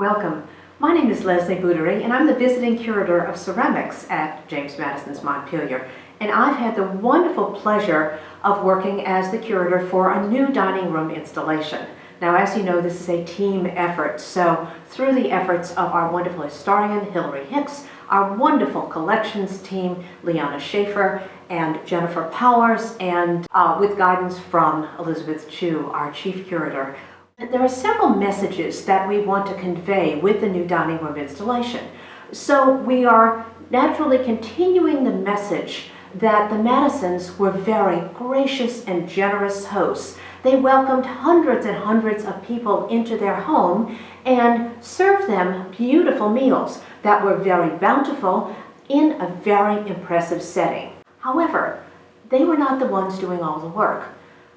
Welcome. My name is Lambour Bouterie, and I'm the visiting curator of ceramics at James Madison's Montpelier. And I've had the wonderful pleasure of working as the curator for a new dining room installation. Now, as you know, this is a team effort, so through the efforts of our wonderful historian, Hilary Hicks, our wonderful collections team, Liana Schaefer and Jennifer Powers, and with guidance from Elizabeth Chu, our chief curator, there are several messages that we want to convey with the new dining room installation. So we are naturally continuing the message that the Madisons were very gracious and generous hosts. They welcomed hundreds and hundreds of people into their home and served them beautiful meals that were very bountiful in a very impressive setting. However, they were not the ones doing all the work.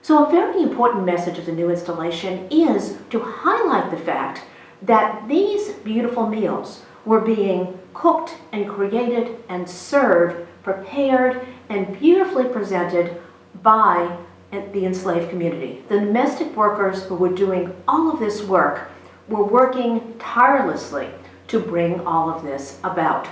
So a very important message of the new installation is to highlight the fact that these beautiful meals were being cooked and created and served, prepared, and beautifully presented by the enslaved community. The domestic workers who were doing all of this work were working tirelessly to bring all of this about.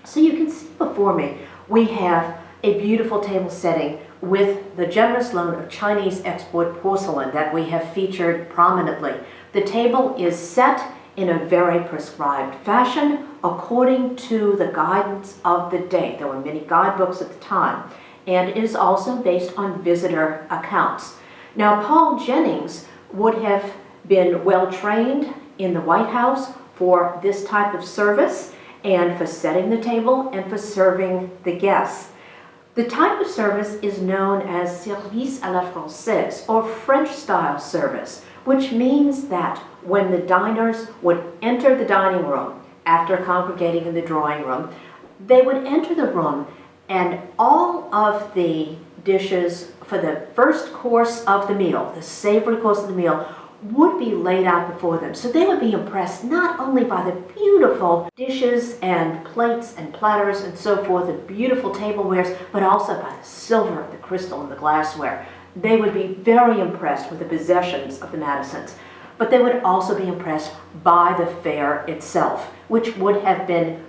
So you can see before me, we have a beautiful table setting with the generous loan of Chinese export porcelain that we have featured prominently. The table is set in a very prescribed fashion according to the guidance of the day. There were many guidebooks at the time, and it is also based on visitor accounts. Now, Paul Jennings would have been well trained in the White House for this type of service and for setting the table and for serving the guests. The type of service is known as service à la française, or French-style service, which means that when the diners would enter the dining room after congregating in the drawing room, they would enter the room and all of the dishes for the first course of the meal, the savory course of the meal, would be laid out before them. So they would be impressed not only by the beautiful dishes and plates and platters and so forth, the beautiful tablewares, but also by the silver, the crystal, and the glassware. They would be very impressed with the possessions of the Madisons. But they would also be impressed by the fare itself, which would have been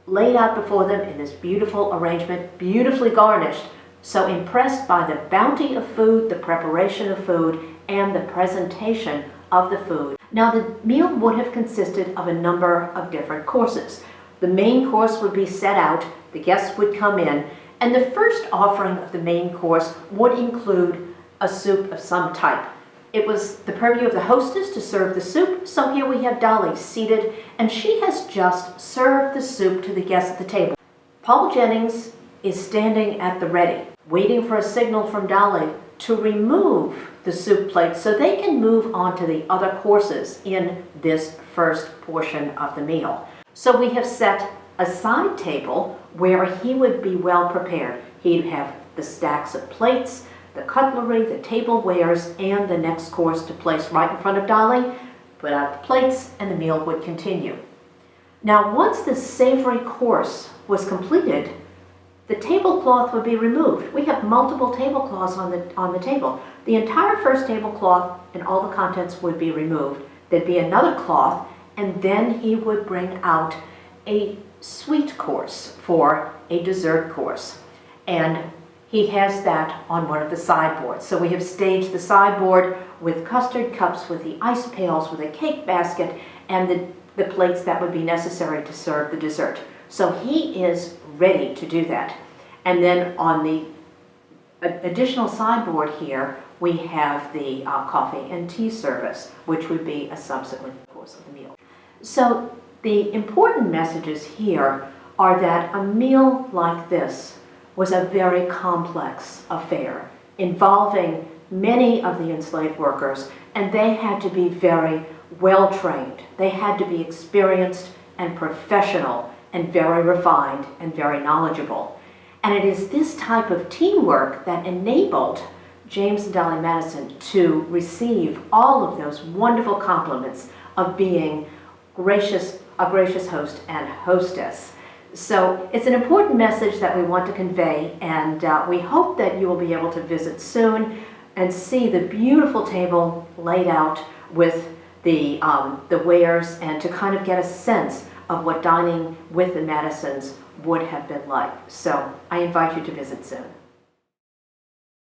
laid out before them in this beautiful arrangement, beautifully garnished. So impressed by the bounty of food, the preparation of food, and the presentation of the food. Now, the meal would have consisted of a number of different courses. The main course would be set out, the guests would come in, and the first offering of the main course would include a soup of some type. It was the purview of the hostess to serve the soup, so here we have Dolley seated, and she has just served the soup to the guests at the table. Paul Jennings is standing at the ready, waiting for a signal from Dolley to remove the soup plate so they can move on to the other courses in this first portion of the meal. So we have set a side table where he would be well prepared. He'd have the stacks of plates, the cutlery, the tablewares, and the next course to place right in front of Dolley, put out the plates, and the meal would continue. Now, once the savory course was completed, the tablecloth would be removed. We have multiple tablecloths on the table. The entire first tablecloth and all the contents would be removed. There'd be another cloth, and then he would bring out a sweet course for a dessert course. And he has that on one of the sideboards. So we have staged the sideboard with custard cups, with the ice pails, with a cake basket, and the plates that would be necessary to serve the dessert. So he is ready to do that. And then on the additional sideboard here, we have the coffee and tea service, which would be a subsequent course of the meal. So the important messages here are that a meal like this was a very complex affair involving many of the enslaved workers, and they had to be very well trained. They had to be experienced and professional and very refined and very knowledgeable. And it is this type of teamwork that enabled James and Dolley Madison to receive all of those wonderful compliments of being a gracious host and hostess. So it's an important message that we want to convey, and we hope that you will be able to visit soon and see the beautiful table laid out with the wares and to kind of get a sense of what dining with the Madisons would have been like. So I invite you to visit soon.